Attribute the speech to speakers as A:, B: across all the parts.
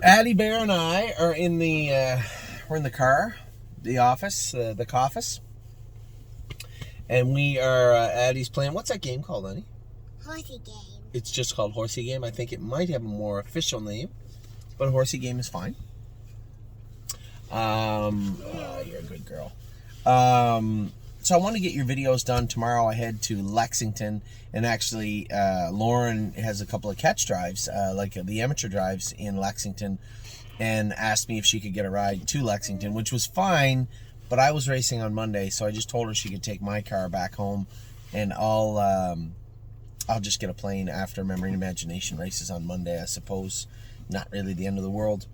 A: Addie Bear and I are in we're in the car, the office, the coffice, and we are Addie's playing. What's that game called, Addie?
B: Horsey game.
A: It's just called Horsey Game. I think it might have a more official name, but Horsey Game is fine. You're a good girl. So I want to get your videos done tomorrow. I head to Lexington, and actually Lauren has a couple of catch drives, like the amateur drives in Lexington, and asked me if she could get a ride to Lexington, which was fine, but I was racing on Monday, so I just told her she could take my car back home, and I'll just get a plane after Memory and Imagination races on Monday, I suppose. Not really the end of the world.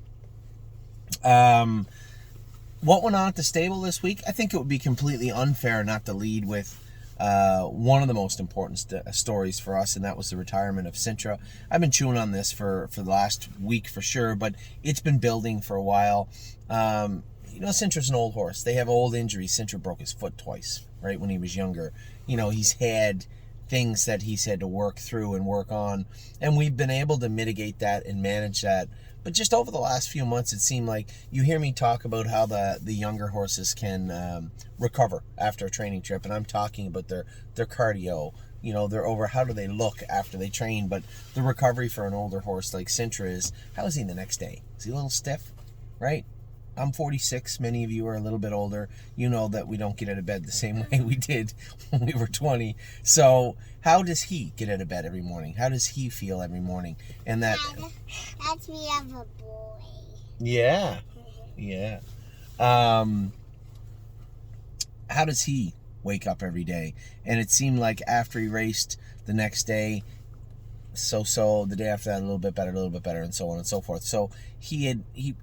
A: What went on at the stable this week? I think it would be completely unfair not to lead with one of the most important stories for us, and that was the retirement of Cintra. I've been chewing on this for the last week for sure, but it's been building for a while. Cintra's an old horse. They have old injuries. Cintra broke his foot twice, right, when he was younger. He's had things that he's had to work through and work on, and we've been able to mitigate that and manage that. But just over the last few months, it seemed like you hear me talk about how the younger horses can recover after a training trip, and I'm talking about their cardio, their over, how do they look after they train. But the recovery for an older horse like Cintra is, how is he the next day? Is he a little stiff, right? I'm 46. Many of you are a little bit older. You know that we don't get out of bed the same way we did when we were 20. So how does he get out of bed every morning? How does he feel every morning? And
B: That's me of a boy.
A: Yeah. How does he wake up every day? And it seemed like after he raced the next day, so the day after that a little bit better, and so on and so forth. So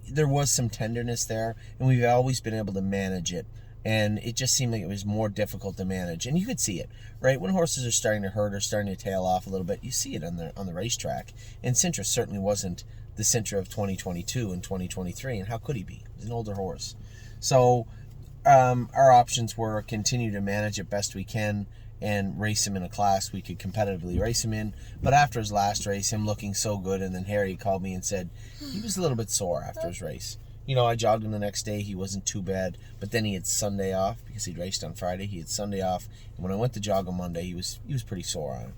A: there was some tenderness there, and we've always been able to manage it, and it just seemed like it was more difficult to manage. And you could see it, right, when horses are starting to hurt or starting to tail off a little bit. You see it on the racetrack. And Cintra certainly wasn't the Cintra of 2022 and 2023, and how could he be? He's an older horse. So our options were continue to manage it best we can and race him in a class we could competitively race him in. But after his last race, him looking so good, and then Harry called me and said he was a little bit sore after his race. I jogged him the next day. He wasn't too bad, but then he had Sunday off because he'd raced on Friday. He had Sunday off, and when I went to jog on Monday, he was pretty sore on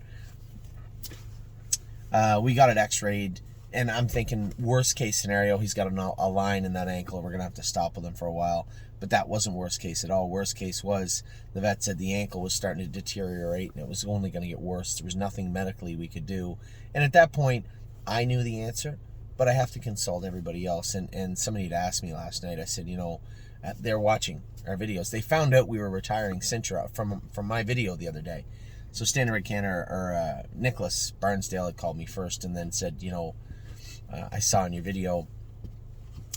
A: it. We got it x-rayed, and I'm thinking worst case scenario, he's got a line in that ankle. We're going to have to stop with him for a while. But that wasn't worst case at all. Worst case was the vet said the ankle was starting to deteriorate, and it was only going to get worse. There was nothing medically we could do. And at that point, I knew the answer, but I have to consult everybody else. And somebody had asked me last night. I said, they're watching our videos. They found out we were retiring Cintra from my video the other day. So Standard Canner or Nicholas Barnsdale had called me first and then said, I saw in your video,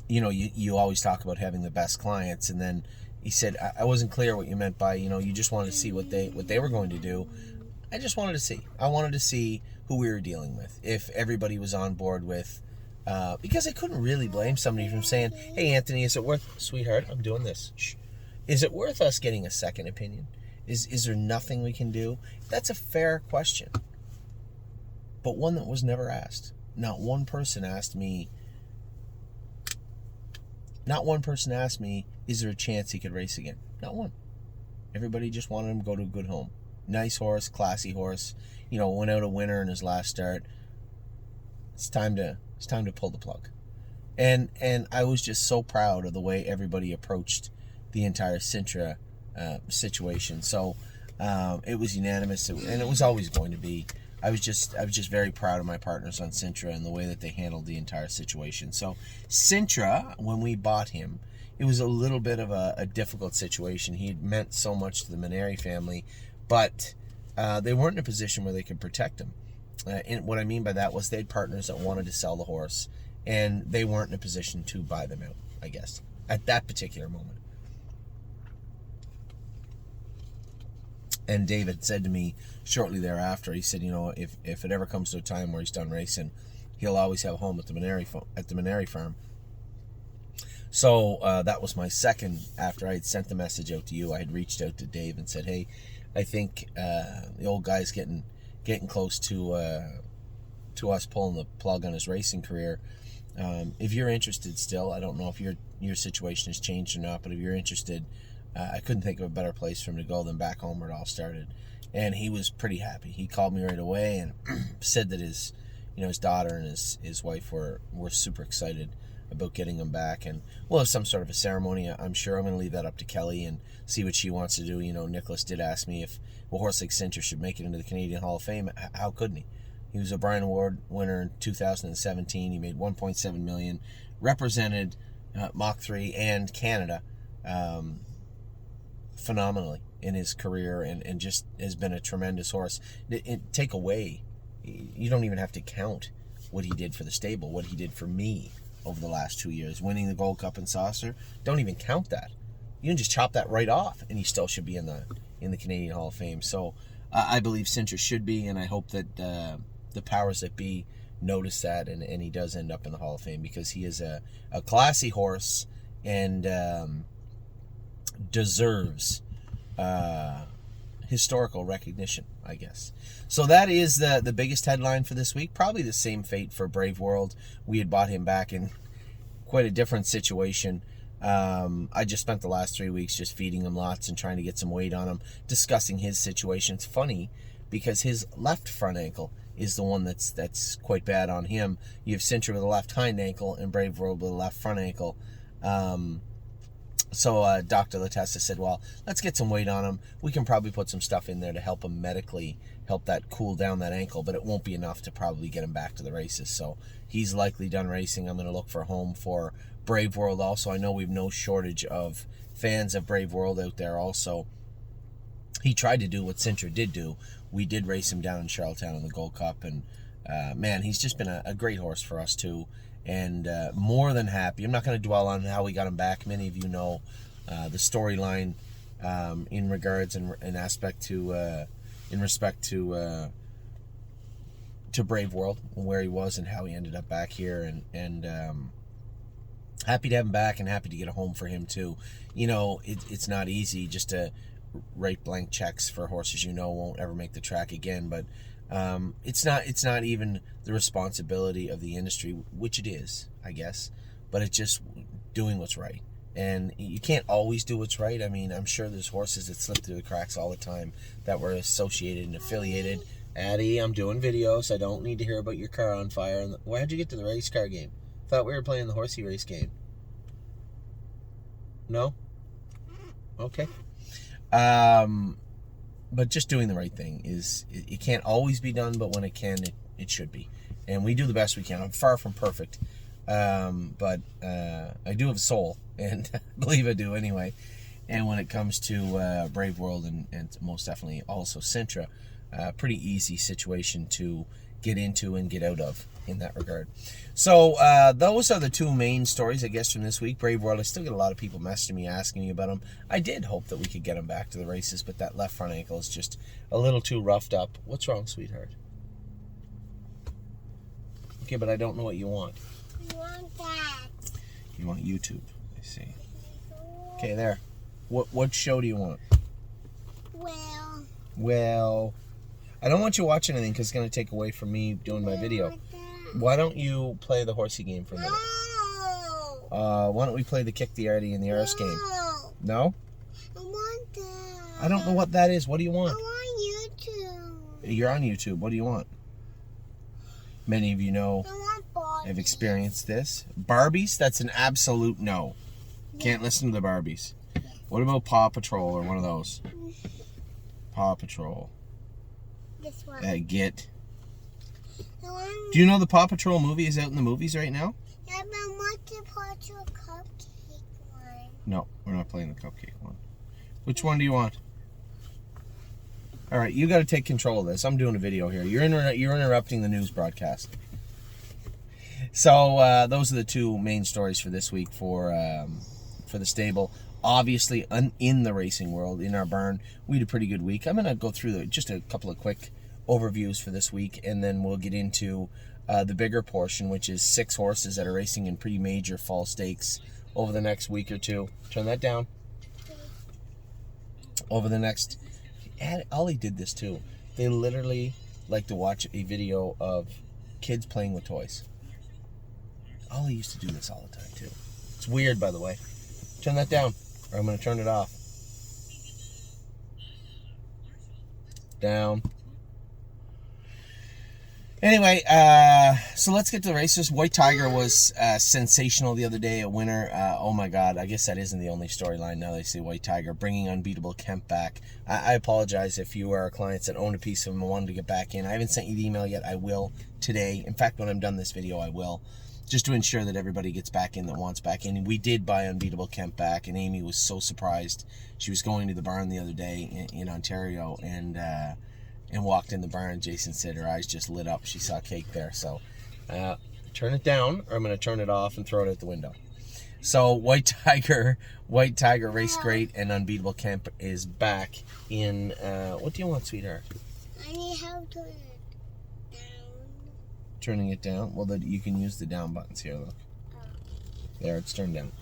A: you always talk about having the best clients. And then he said, I wasn't clear what you meant by, you just wanted to see what they were going to do. I just wanted to see. I wanted to see who we were dealing with, if everybody was on board with, because I couldn't really blame somebody from saying, hey, Anthony, is it worth, sweetheart, I'm doing this. Shh. Is it worth us getting a second opinion? Is there nothing we can do? That's a fair question, but one that was never asked. Not one person asked me, is there a chance he could race again? Not one. Everybody just wanted him to go to a good home. Nice horse, classy horse. Went out a winner in his last start. It's time to pull the plug. And I was just so proud of the way everybody approached the entire Cintra situation. So it was unanimous, and it was always going to be. I was just very proud of my partners on Cintra and the way that they handled the entire situation. So Cintra, when we bought him, it was a little bit of a difficult situation. He meant so much to the Maneri family, but they weren't in a position where they could protect him. And what I mean by that was they had partners that wanted to sell the horse, and they weren't in a position to buy them out, I guess, at that particular moment. And David said to me shortly thereafter, he said, if it ever comes to a time where he's done racing, he'll always have a home at the Maneri farm. So that was my second. After I had sent the message out to you, I had reached out to Dave and said, hey, I think the old guy's getting close to to us pulling the plug on his racing career. If you're interested still, I don't know if your situation has changed or not, but if you're interested, I couldn't think of a better place for him to go than back home where it all started. And he was pretty happy. He called me right away and said that his daughter and his wife were super excited about getting him back. And we'll have some sort of a ceremony. I'm sure I'm going to leave that up to Kelly and see what she wants to do. Nicholas did ask me if a horse like Cintra should make it into the Canadian Hall of Fame. How couldn't he? He was a Brian Award winner in 2017. He made $1.7 million, represented Mach 3 and Canada phenomenally in his career, and just has been a tremendous horse. Take away, you don't even have to count what he did for the stable, what he did for me over the last 2 years, winning the Gold Cup and Saucer. Don't even count that. You can just chop that right off, and he still should be in the Canadian Hall of Fame. So I believe Cintra should be, and I hope that the powers that be notice that, and he does end up in the Hall of Fame, because he is a classy horse and deserves historical recognition, I guess. So that is the biggest headline for this week. Probably the same fate for Brave World. We had bought him back in quite a different situation. I just spent the last 3 weeks just feeding him lots and trying to get some weight on him, discussing his situation. It's funny because his left front ankle is the one that's quite bad on him. You have Cintra with a left hind ankle and Brave World with a left front ankle. So Dr. Latessa said, well, let's get some weight on him. We can probably put some stuff in there to help him medically, help that cool down that ankle, but it won't be enough to probably get him back to the races. So he's likely done racing. I'm going to look for a home for Brave World also. I know we've no shortage of fans of Brave World out there also. He tried to do what Cintra did do. We did race him down in Charlottetown in the Gold Cup, and man, he's just been a great horse for us too, and more than happy. I'm not going to dwell on how we got him back. Many of you know the storyline in regards and in respect to Brave World, and where he was and how he ended up back here, and happy to have him back and happy to get a home for him too. It's not easy just to write blank checks for horses won't ever make the track again, but it's not even the responsibility of the industry, which it is, I guess, but it's just doing what's right. And you can't always do what's right. I mean, I'm sure there's horses that slip through the cracks all the time that were associated and affiliated. Addie, I'm doing videos. I don't need to hear about your car on fire. Why'd you get to the race car game? Thought we were playing the horsey race game. No? Okay. But just doing the right thing it can't always be done, but when it can, it should be. And we do the best we can. I'm far from perfect. But I do have a soul, and I believe I do anyway. And when it comes to Brave World and most definitely also Cintra, pretty easy situation to get into and get out of in that regard. So those are the two main stories, I guess, from this week. Brave World, I still get a lot of people messaging me, asking me about him. I did hope that we could get him back to the races, but that left front ankle is just a little too roughed up. What's wrong, sweetheart? Okay, but I don't know what you want.
B: I want that.
A: You want YouTube, I see. Okay, there. What show do you want? Well, I don't want you watching anything because it's going to take away from me doing my video. Why don't you play the horsey game for a minute?
B: No.
A: Why don't we play the Kick the Artie and the Arse game? No?
B: I want that.
A: I don't know what that is. What do you
B: I
A: want?
B: want YouTube.
A: You're on YouTube. What do you want? Many of you know
B: I want Barbie.
A: have experienced this. Barbies? That's an absolute no. Can't listen to the Barbies. What about Paw Patrol or one of those? Paw Patrol.
B: This one.
A: Get.
B: The one.
A: Do you know the Paw Patrol movie is out in the movies right now?
B: Yeah, but I want the Paw Patrol cupcake one.
A: No, we're not playing the cupcake one. Which one do you want? All right, you got to take control of this. I'm doing a video here. You're interrupting the news broadcast. So those are the two main stories for this week for the stable. Obviously, in the racing world, in our barn, we had a pretty good week. I'm going to go through just a couple of quick overviews for this week, and then we'll get into the bigger portion, which is 6 horses that are racing in pretty major fall stakes over the next week or two. Turn that down. Over the next... Ollie did this too. They literally like to watch a video of Kids playing with toys. Ollie used to do this all the time, too. It's weird, by the way. Turn that down, or I'm going to turn it off. Down. Anyway, so let's get to the races. White Tiger was sensational the other day, a winner. Oh my God, I guess that isn't the only storyline now that I see White Tiger bringing Unbeatable Kemp back. I apologize if you are clients that own a piece of him and wanted to get back in. I haven't sent you the email yet. I will today. In fact, when I'm done this video, I will. Just to ensure that everybody gets back in that wants back in. And we did buy Unbeatable Kemp back, and Amy was so surprised. She was going to the barn the other day in Ontario, and walked in the barn. Jason said her eyes just lit up. She saw cake there. So turn it down, or I'm going to turn it off and throw it out the window. So White Tiger raced great, and Unbeatable Kemp is back in. What do you want, sweetheart?
B: I need help to turn it down.
A: Turning it down? Well, you can use the down buttons here. Look. There, it's turned down.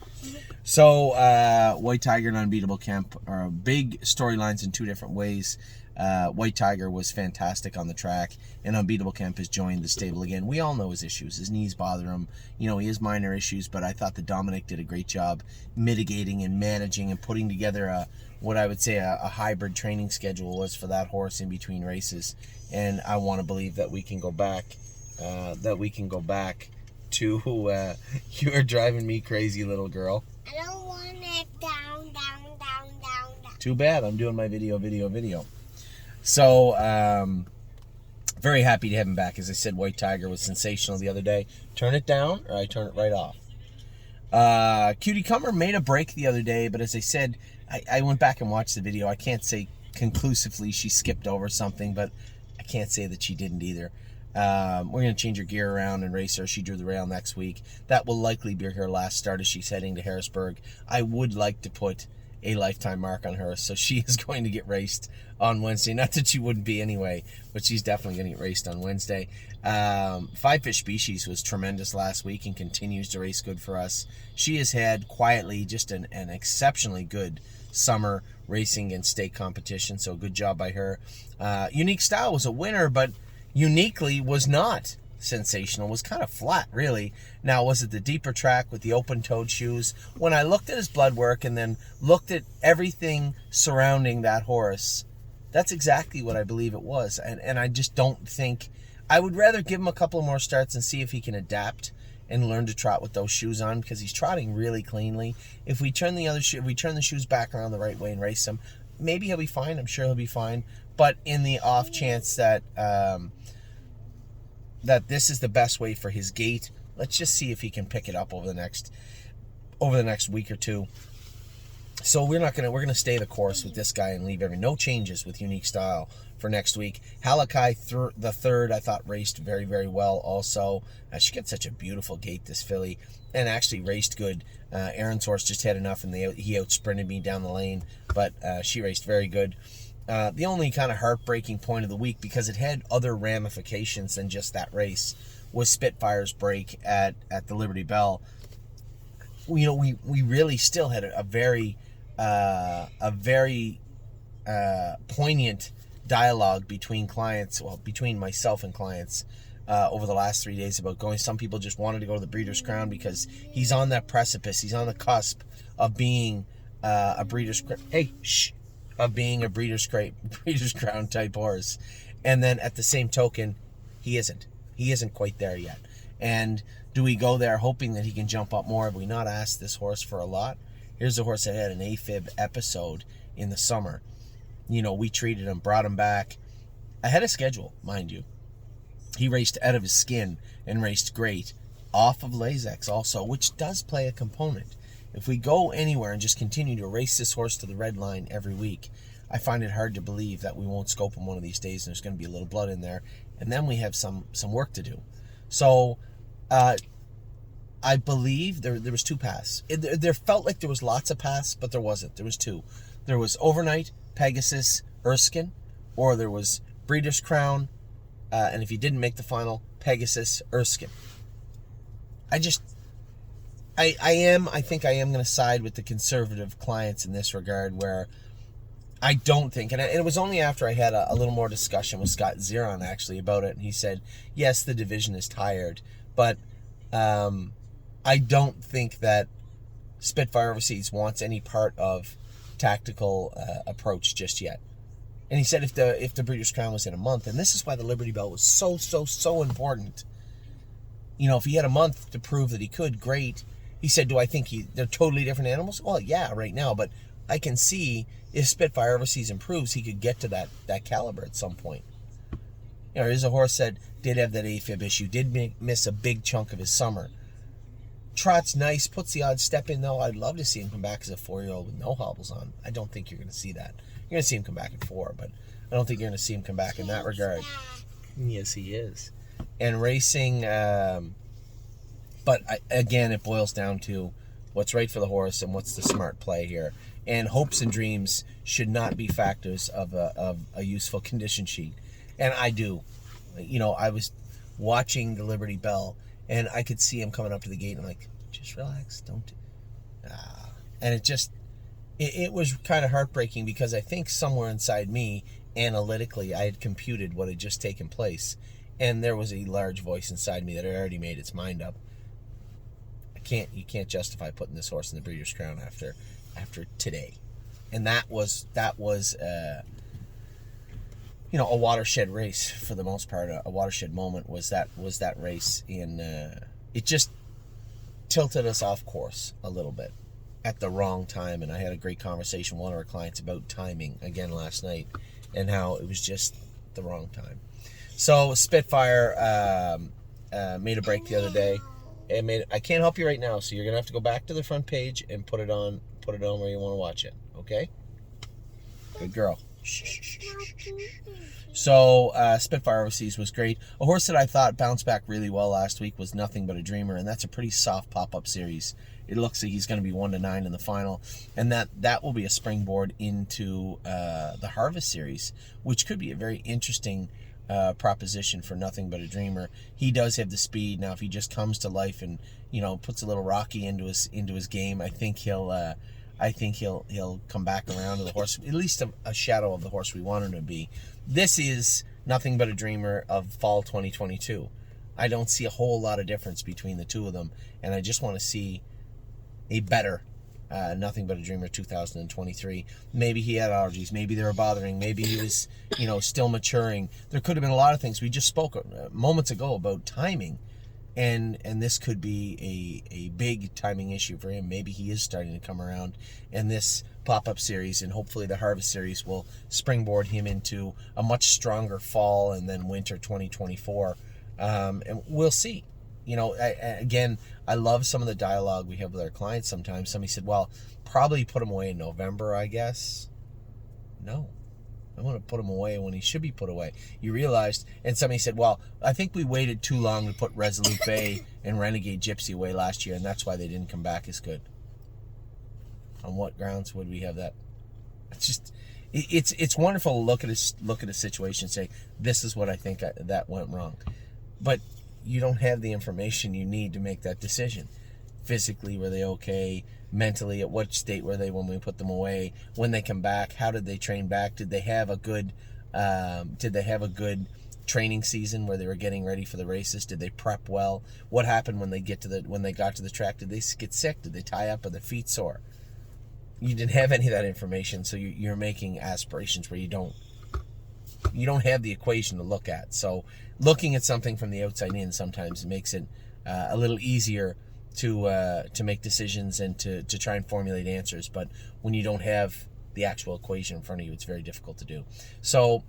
A: So White Tiger and Unbeatable Kemp are big storylines in two different ways. White Tiger was fantastic on the track, and Unbeatable Kemp has joined the stable again. We all know his issues. His knees bother him. You know, he has minor issues, but I thought that Dominic did a great job mitigating and managing and putting together what I would say a hybrid training schedule was for that horse in between races. And I want to believe that we can go back, to you are driving me crazy, little girl.
B: I don't want it down.
A: Too bad. I'm doing my video. So, very happy to have him back. As I said, White Tiger was sensational the other day. Turn it down, or I turn it right off. Cutie Comer made a break the other day, but as I said, I went back and watched the video. I can't say conclusively she skipped over something, but I can't say that she didn't either. We're going to change her gear around and race her. She drew the rail next week. That will likely be her last start as she's heading to Harrisburg. I would like to put a lifetime mark on her, so she is going to get raced on Wednesday. Not that she wouldn't be anyway, but she's definitely going to get raced on Wednesday. Five Fish Species was tremendous last week and continues to race good for us. She has had quietly just an exceptionally good summer racing and state competition, so good job by her. Unique Style was a winner, but uniquely was not sensational, was kind of flat, really. Now, was it the deeper track with the open-toed shoes? When I looked at his blood work and then looked at everything surrounding that horse, that's exactly what I believe it was. And I just don't think... I would rather give him a couple more starts and see if he can adapt and learn to trot with those shoes on, because he's trotting really cleanly. If we turn the shoes back around the right way and race him, maybe he'll be fine. I'm sure he'll be fine. But in the off chance that that this is the best way for his gait, let's just see if he can pick it up over the next week or two. So we're gonna stay the course with this guy and leave no changes with Unique Style for next week. Halakai the third, I thought raced very, very well also. She got such a beautiful gait, this filly, and actually raced good. Aaron's horse just had enough, and he out sprinted me down the lane, but she raced very good. The only kind of heartbreaking point of the week, because it had other ramifications than just that race, was Spitfire's break at the Liberty Bell. You know, we really still had a very poignant dialogue between clients, between myself and clients, over the last 3 days about going. Some people just wanted to go to the Breeders' Crown because he's on that precipice. He's on the cusp of being a Breeders' Crown. Hey, shh. Of being a Breeders' Crown type horse. And then at the same token, he isn't quite there yet. And do we go there hoping that he can jump up more? Have we not asked this horse for a lot? Here's a horse that had an AFib episode in the summer. You know, we treated him, brought him back ahead of schedule, mind you. He raced out of his skin and raced great off of Lasix also, which does play a component. If we go anywhere and just continue to race this horse to the red line every week, I find it hard to believe that we won't scope him one of these days and there's going to be a little blood in there, and then we have some work to do. So I believe there was two paths. There felt like there was lots of paths, but there wasn't. There was two. There was Overnight, Pegasus, Erskine, or there was Breeders' Crown, and if he didn't make the final, Pegasus, Erskine. I think I am going to side with the conservative clients in this regard, where I don't think, and it was only after I had a little more discussion with Scott Zeron actually about it, and he said, yes, the division is tired, but I don't think that Spitfire Overseas wants any part of tactical approach just yet. And he said if the Breeders' Crown was in a month, and this is why the Liberty Bell was so important. You know, if he had a month to prove that he could, great. He said, do I think they're totally different animals? Well, yeah, right now, but I can see if Spitfire Overseas improves, he could get to that caliber at some point. You know, here's a horse that did have that AFib issue, did miss a big chunk of his summer. Trot's nice, puts the odd step in, though. I'd love to see him come back as a 4-year-old with no hobbles on. I don't think you're going to see that. You're going to see him come back at 4, but I don't think you're going to see him come back in that regard. Yes, he is. And racing, but again, it boils down to what's right for the horse and what's the smart play here. And hopes and dreams should not be factors of a useful condition sheet. And I do. You know, I was watching the Liberty Bell, and I could see him coming up to the gate, and I'm like, just relax, don't. And it was kind of heartbreaking because I think somewhere inside me, analytically, I had computed what had just taken place. And there was a large voice inside me that had already made its mind up. You can't justify putting this horse in the Breeders' Crown after today. And that was you know, a watershed race for the most part. A watershed moment was that race in it just tilted us off course a little bit at the wrong time. And I had a great conversation with one of our clients about timing again last night and how it was just the wrong time. So Spitfire made a break the other day. I can't help you right now, so you're gonna have to go back to the front page and put it on where you want to watch it. Okay? Good girl. Shh. So Spitfire Overseas was great. A horse that I thought bounced back really well last week was Nothing But a Dreamer, and that's a pretty soft pop-up series. It looks like he's going to be 1-9 in the final, and that will be a springboard into the Harvest Series, which could be a very interesting proposition for Nothing But a Dreamer. He does have the speed. Now, if he just comes to life and, you know, puts a little Rocky into his game, I think he'll come back around to the horse, at least a shadow of the horse we want him to be. This is Nothing But a Dreamer of fall 2022. I don't see a whole lot of difference between the two of them, and I just want to see a better Nothing But a Dreamer 2023. Maybe he had allergies. Maybe they were bothering. Maybe he was, you know, still maturing. There could have been a lot of things. We just spoke moments ago about timing, and this could be a big timing issue for him. Maybe he is starting to come around, and this pop-up series and hopefully the Harvest Series will springboard him into a much stronger fall and then winter 2024. And we'll see. You know, again, I love some of the dialogue we have with our clients sometimes. Somebody said, well, probably put him away in November, I guess. No. I want to put him away when he should be put away. You realized, and somebody said, well, I think we waited too long to put Resolute Bay and Renegade Gypsy away last year, and that's why they didn't come back as good. On what grounds would we have that? It's just, it's wonderful to look at a situation and say, this is what I think that went wrong. But you don't have the information you need to make that decision. Physically, were they okay? Mentally, at what state were they when we put them away? When they come back, how did they train back? Did they have a good training season where they were getting ready for the races? Did they prep well? What happened when they got to the track? Did they get sick? Did they tie up? Are their feet sore? You didn't have any of that information, so you're making aspirations where you don't have the equation to look at. So looking at something from the outside in sometimes makes it a little easier to make decisions and to try and formulate answers. But when you don't have the actual equation in front of you, it's very difficult to do. So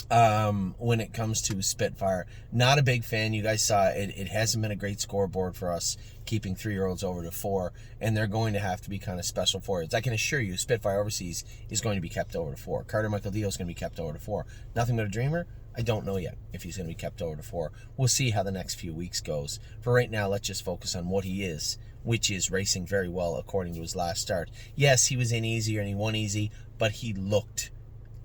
A: when it comes to Spitfire, not a big fan. You guys saw it. It hasn't been a great scoreboard for us, keeping 3-year-olds over to 4, and they're going to have to be kind of special for it. I can assure you, Spitfire Overseas is going to be kept over to 4. Carter Michael Dio is going to be kept over to 4. Nothing But a Dreamer, I don't know yet if he's going to be kept over to 4. We'll see how the next few weeks goes. For right now, let's just focus on what he is, which is racing very well according to his last start. Yes, he was in easier and he won easy, but he looked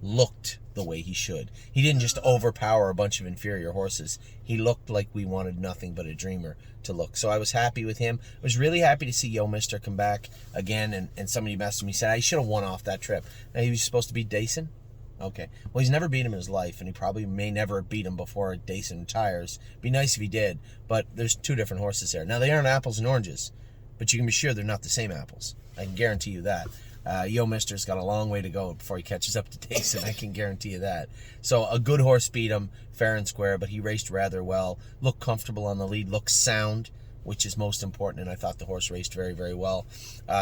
A: looked the way he should. He didn't just overpower a bunch of inferior horses. He looked like we wanted nothing but a dreamer to look. So I was happy with him. I was really happy to see Yo Mister come back again, and somebody messaged me, said I should have won off that trip. Now, he was supposed to beat Dayson? Okay. Well, he's never beat him in his life, and he probably may never beat him before Dayson retires. Be nice if he did, but there's two different horses there. Now, they aren't apples and oranges, but you can be sure they're not the same apples. I can guarantee you that. Yo Mister's got a long way to go before he catches up to Dayson. I can guarantee you that. So a good horse beat him fair and square, but he raced rather well. Looked comfortable on the lead. Looked sound, which is most important, and I thought the horse raced very, very well.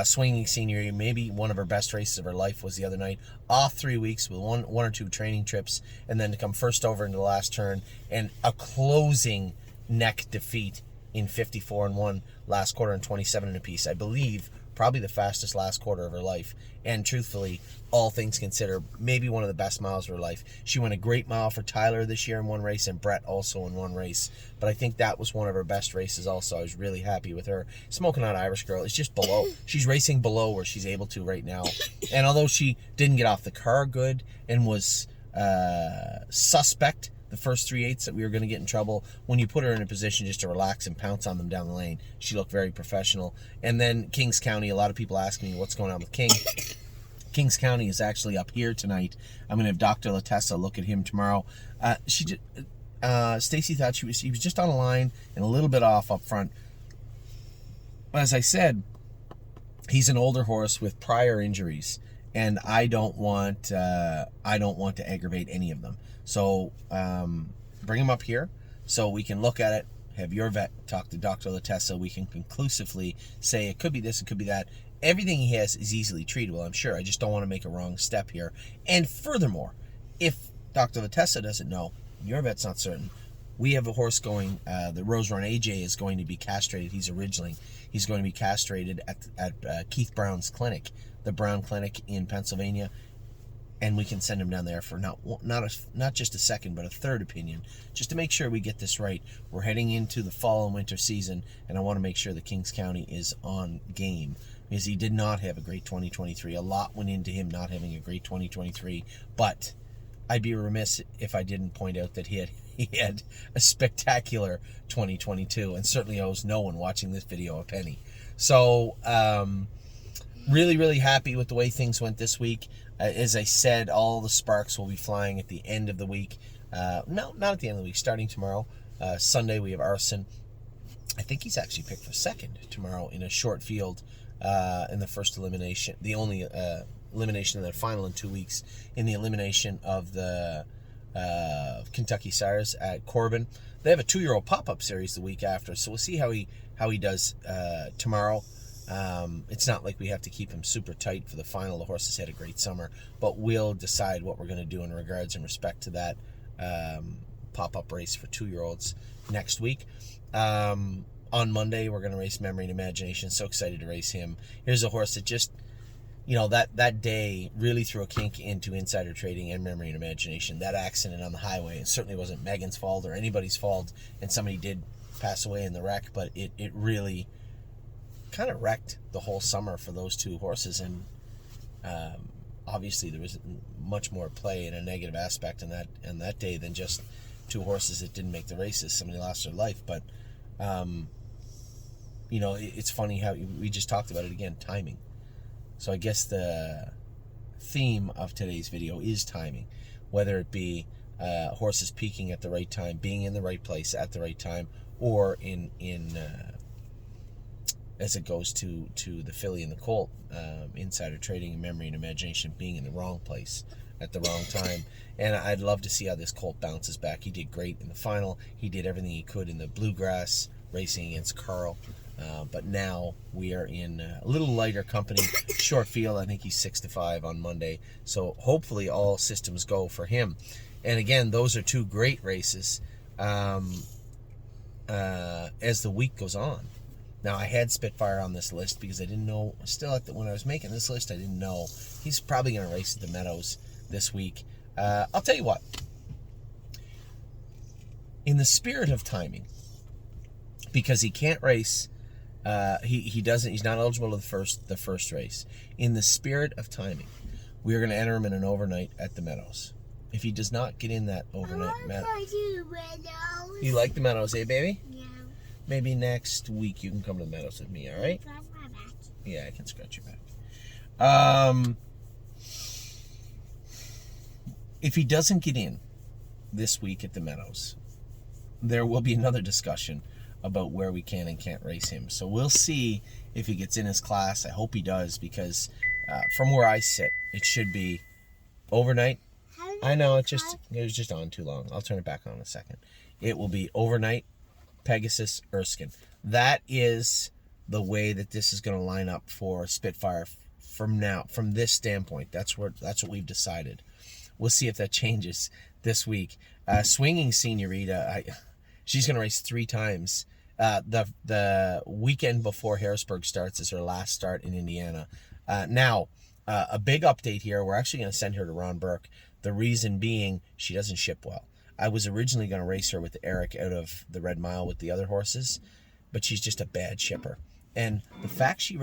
A: Swinging Senior, maybe one of her best races of her life was the other night. Off 3 weeks with one or two training trips, and then to come first over into the last turn, and a closing neck defeat in 54-1 last quarter and 27 apiece. I believe probably the fastest last quarter of her life, and truthfully, all things considered, maybe one of the best miles of her life. She went a great mile for Tyler this year in one race, and Brett also in one race, but I think that was one of her best races also. I was really happy with her. Smoking Hot Irish Girl is just below. She's racing below where she's able to right now, and although she didn't get off the car good and was suspect the first 3/8 that we were going to get in trouble, when you put her in a position just to relax and pounce on them down the lane, she looked very professional. And then Kings County, a lot of people asking me what's going on with King. Kings County is actually up here tonight. I'm going to have Dr. Latessa look at him tomorrow. Stacy thought he was just on a line and a little bit off up front. As I said, he's an older horse with prior injuries, and I don't want to aggravate any of them. So bring him up here so we can look at it, have your vet talk to Dr. Latessa. We can conclusively say it could be this, it could be that. Everything he has is easily treatable, I'm sure. I just don't want to make a wrong step here. And furthermore, if Dr. Latessa doesn't know, your vet's not certain, we have a horse going, the Rose Run AJ is going to be castrated. He's going to be castrated at Keith Brown's clinic, the Brown Clinic in Pennsylvania. And we can send him down there for not just a second, but a third opinion, just to make sure we get this right. We're heading into the fall and winter season, and I want to make sure that Kings County is on game, because he did not have a great 2023. A lot went into him not having a great 2023, but I'd be remiss if I didn't point out that he had a spectacular 2022, and certainly owes no one watching this video a penny. So, really, really happy with the way things went this week. As I said, all the sparks will be flying at the end of the week. No, not at the end of the week. Starting tomorrow, Sunday, we have Arson. I think he's actually picked for second tomorrow in a short field in the first elimination. The only elimination in the final in 2 weeks, in the elimination of the Kentucky Sires at Corbin. They have a 2-year-old pop-up series the week after, so we'll see how he does tomorrow. It's not like we have to keep him super tight for the final. The horse has had a great summer, but we'll decide what we're going to do in regards and respect to that pop-up race for 2-year-olds next week. On Monday, we're going to race Memory and Imagination. So excited to race him. Here's a horse that just, that day really threw a kink into insider trading and Memory and Imagination. That accident on the highway, it certainly wasn't Megan's fault or anybody's fault, and somebody did pass away in the wreck, but it really kind of wrecked the whole summer for those two horses, and obviously there was much more play in a negative aspect in that day than just two horses that didn't make the races. Somebody lost their life, but it's funny how we just talked about it again, timing. So I guess the theme of today's video is timing, whether it be horses peaking at the right time, being in the right place at the right time, or in as it goes to the filly and the colt, insider trading and Memory and Imagination being in the wrong place at the wrong time. And I'd love to see how this colt bounces back. He did great in the final. He did everything he could in the bluegrass racing against Carl. But now we are in a little lighter company. Short field, I think he's 6-5 on Monday. So hopefully all systems go for him. And again, those are two great races as the week goes on. Now, I had Spitfire on this list because I didn't know, when I was making this list, I didn't know. He's probably going to race at the Meadows this week. I'll tell you what. In the spirit of timing, because he can't race, he's not eligible to the first race. In the spirit of timing, we are going to enter him in an overnight at the Meadows. If he does not get in that overnight, you like the Meadows, eh, baby?
B: Yeah.
A: Maybe next week you can come to the Meadows with me, all right?
B: Scratch my back.
A: Yeah, I can scratch your back. If he doesn't get in this week at the Meadows, there will be another discussion about where we can and can't race him. So we'll see if he gets in his class. I hope he does, because from where I sit, it should be overnight. I know it was just on too long. I'll turn it back on in a second. It will be overnight, Pegasus, Erskine. That is the way that this is going to line up for Spitfire from this standpoint. That's what we've decided. We'll see if that changes this week. Swinging Senorita, she's going to race 3 times. The weekend before Harrisburg starts is her last start in Indiana. Now, a big update here. We're actually going to send her to Ron Burke. The reason being, she doesn't ship well. I was originally going to race her with Eric out of the Red Mile with the other horses, but she's just a bad shipper. And the fact that she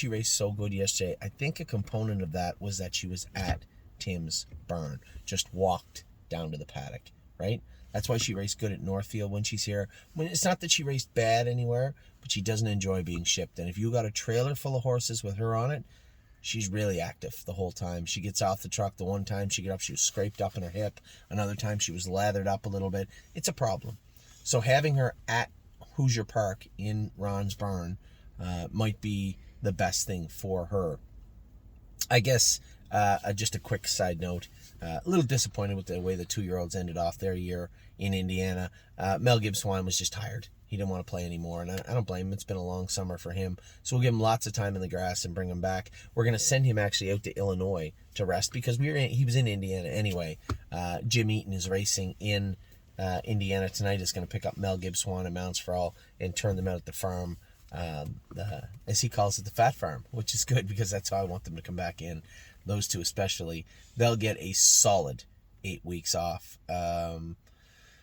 A: raced so good yesterday, I think a component of that was that she was at Tim's barn, just walked down to the paddock, right? That's why she raced good at Northfield when she's here. It's not that she raced bad anywhere, but she doesn't enjoy being shipped. And if you got a trailer full of horses with her on it, she's really active the whole time. She gets off the truck. The one time she got up, she was scraped up in her hip. Another time she was lathered up a little bit. It's a problem. So having her at Hoosier Park in Ron's barn might be the best thing for her. I guess just a quick side note, a little disappointed with the way the 2-year-olds ended off their year in Indiana. Mel Gibbs-Swan was just tired. He didn't want to play anymore, and I don't blame him. It's been a long summer for him. So we'll give him lots of time in the grass and bring him back. We're going to send him actually out to Illinois to rest, because he was in Indiana anyway. Jim Eaton is racing in Indiana tonight. Is going to pick up Mel Gibbs-Swan and Mounts for All and turn them out at the farm, as he calls it, the Fat Farm, which is good, because that's how I want them to come back in. Those two especially. They'll get a solid 8 weeks off.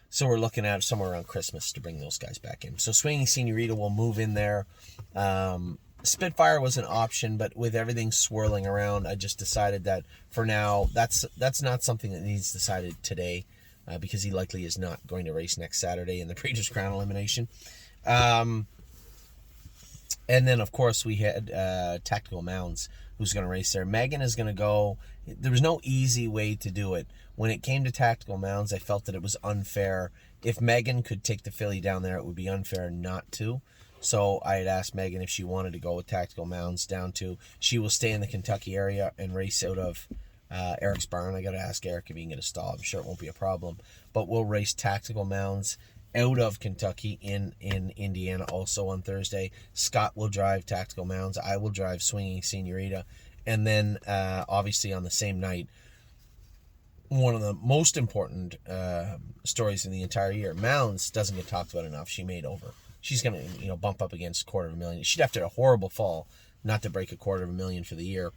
A: So we're looking at somewhere around Christmas to bring those guys back in. So Swinging Senorita will move in there. Spitfire was an option, but with everything swirling around, I just decided that for now, that's not something that needs decided today, because he likely is not going to race next Saturday in the Breeders' Crown elimination. And then, of course, we had Tactical Mounds, who's going to race there. Megan is going to go. There was no easy way to do it. When it came to Tactical Mounds, I felt that it was unfair. If Megan could take the filly down there, it would be unfair not to. So I had asked Megan if she wanted to go with Tactical Mounds down to. She will stay in the Kentucky area and race out of Eric's barn. I got to ask Eric if he can get a stall. I'm sure it won't be a problem. But we'll race Tactical Mounds out of Kentucky in Indiana also on Thursday. Scott will drive Tactical Mounds. I will drive Swinging Senorita. And then, obviously, on the same night, one of the most important stories in the entire year. Mounds doesn't get talked about enough. She made over. She's going to bump up against $250,000. She'd have to have a horrible fall not to break $250,000 for the year.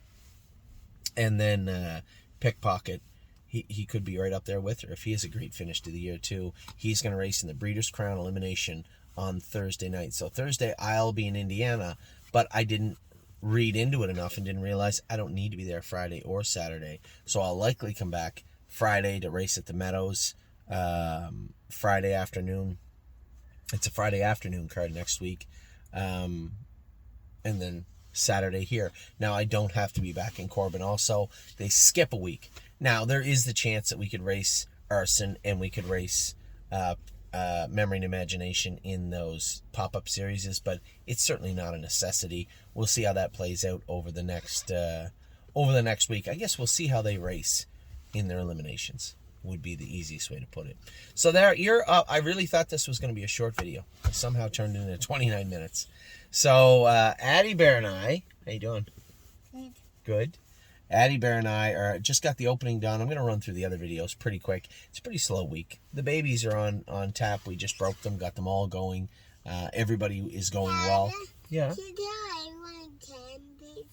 A: And then Pickpocket, he could be right up there with her if he has a great finish to the year too. He's going to race in the Breeders' Crown elimination on Thursday night. So Thursday I'll be in Indiana, but I didn't read into it enough and didn't realize I don't need to be there Friday or Saturday. So I'll likely come back Friday to race at the Meadows Friday afternoon. It's a Friday afternoon card next week. And then Saturday here. Now, I don't have to be back in Corbin also. They skip a week. Now, there is the chance that we could race Arson and we could race Memory and Imagination in those pop-up series, but it's certainly not a necessity. We'll see how that plays out over the next week. I guess we'll see how they race in their eliminations, would be the easiest way to put it. So there, I really thought this was going to be a short video. I somehow turned it into 29 minutes. So Addie Bear and I, how you doing? Good. Addie Bear and I just got the opening done. I'm going to run through the other videos pretty quick. It's a pretty slow week. The babies are on tap. We just broke them, got them all going. Everybody is going well. Yeah.
B: Today I want Kemp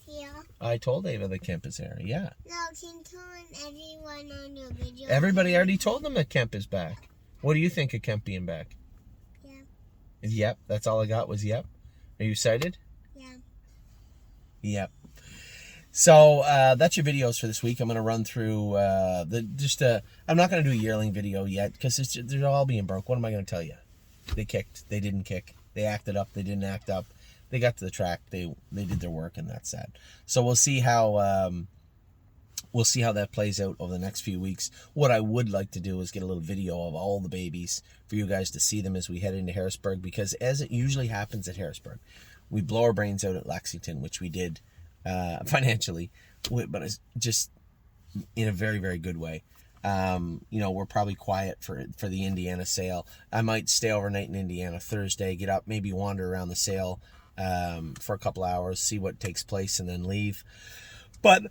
B: here.
A: I told Ava that Kemp is here. Yeah.
B: No, can tell everyone on your video.
A: Everybody already told them that Kemp is back. What do you think of Kemp being back?
B: Yeah.
A: Yep. That's all I got was yep. Are you excited?
B: Yeah.
A: Yep. So that's your videos for this week. I'm going to run through I'm not going to do a yearling video yet because they're all being broke. What am I going to tell you? They kicked. They didn't kick. They acted up. They didn't act up. They got to the track. They did their work, and that's that. So we'll see how that plays out over the next few weeks. What I would like to do is get a little video of all the babies for you guys to see them as we head into Harrisburg, because as it usually happens at Harrisburg, we blow our brains out at Lexington, which we did financially, but it's just in a very, very good way. We're probably quiet for the Indiana sale. I might stay overnight in Indiana Thursday, get up, maybe wander around the sale for a couple hours, see what takes place, and then leave. But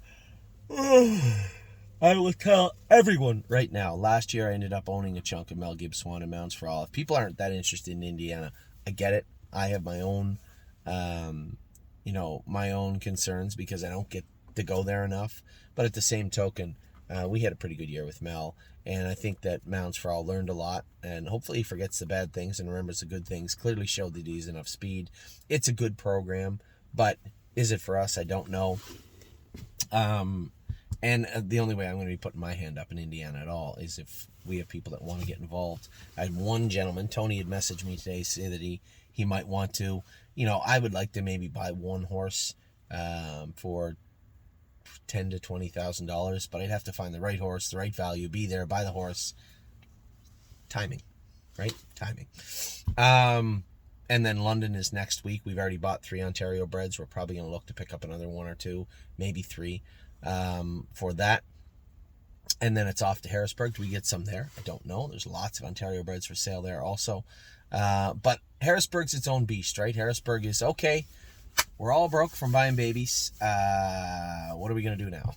A: I will tell everyone right now, last year I ended up owning a chunk of Mel Gibbs Swan and Mounds for All. If people aren't that interested in Indiana, I get it. I have my own my own concerns because I don't get to go there enough. But at the same token, we had a pretty good year with Mel, and I think that Mounds for All learned a lot, and hopefully he forgets the bad things and remembers the good things. Clearly showed that he's enough speed. It's a good program, but is it for us? I don't know. And the only way I'm going to be putting my hand up in Indiana at all is if we have people that want to get involved. I had one gentleman, Tony, had messaged me today, say that he might want to. I would like to maybe buy one horse for $10,000 to $20,000, but I'd have to find the right horse, the right value, be there, buy the horse. Timing, right? Timing. And then London is next week. We've already bought 3 Ontario breds. We're probably going to look to pick up another 1 or 2, maybe 3 for that. And then it's off to Harrisburg. Do we get some there? I don't know. There's lots of Ontario breds for sale there also. But Harrisburg's its own beast, right? Harrisburg is, okay, we're all broke from buying babies. What are we going to do now?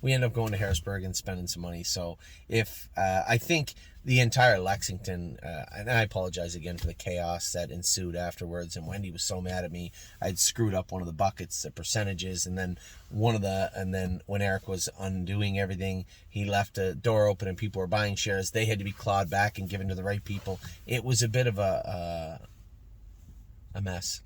A: We end up going to Harrisburg and spending some money. So if I think the entire Lexington, and I apologize again for the chaos that ensued afterwards, and Wendy was so mad at me. I'd screwed up one of the buckets, the percentages, and then when Eric was undoing everything, he left a door open and people were buying shares. They had to be clawed back and given to the right people. It was a bit of a mess.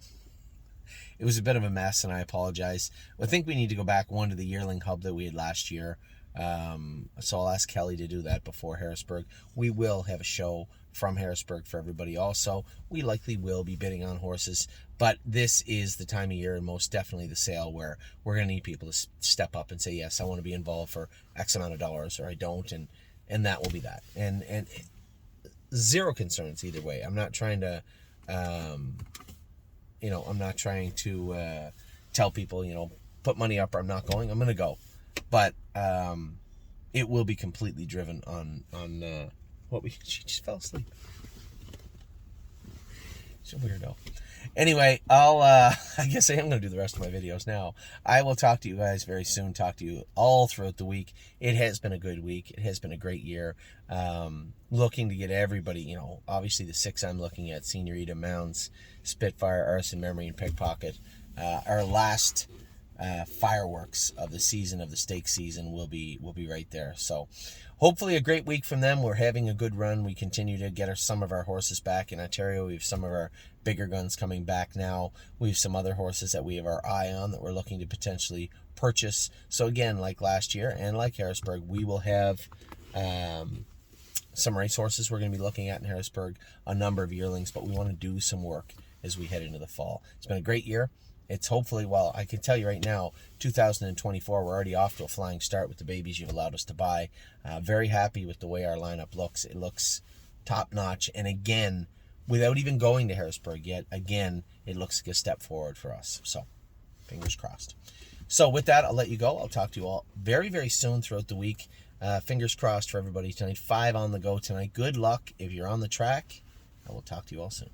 A: It was a bit of a mess, and I apologize. I think we need to go back to the yearling hub that we had last year. So I'll ask Kelly to do that before Harrisburg. We will have a show from Harrisburg for everybody also. We likely will be bidding on horses, but this is the time of year and most definitely the sale where we're going to need people to step up and say, yes, I want to be involved for X amount of dollars, or I don't, and that will be that. And zero concerns either way. I'm not trying to... I'm not trying to tell people, put money up or I'm not going. I'm going to go. But it will be completely driven on she just fell asleep. She's a weirdo. Anyway, I guess I am going to do the rest of my videos now. I will talk to you guys very soon. Talk to you all throughout the week. It has been a good week. It has been a great year. Looking to get everybody, obviously the 6 I'm looking at, Senorita, Mounds, Spitfire, Arson, Memory, and Pickpocket. Our last fireworks of the season, of the stake season, will be right there. So hopefully a great week from them. We're having a good run. We continue to get some of our horses back in Ontario. We have some of our bigger guns coming back now. We have some other horses that we have our eye on that we're looking to potentially purchase. So again, like last year and like Harrisburg, we will have some race horses we're going to be looking at in Harrisburg, a number of yearlings, but we want to do some work as we head into the fall. It's been a great year. It's hopefully, well, I can tell you right now, 2024, we're already off to a flying start with the babies you've allowed us to buy. Very happy with the way our lineup looks. It looks top-notch. And again, without even going to Harrisburg yet, again, it looks like a step forward for us. So, fingers crossed. So with that, I'll let you go. I'll talk to you all very, very soon throughout the week. Fingers crossed for everybody tonight. 5 on the go tonight. Good luck if you're on the track. I will talk to you all soon.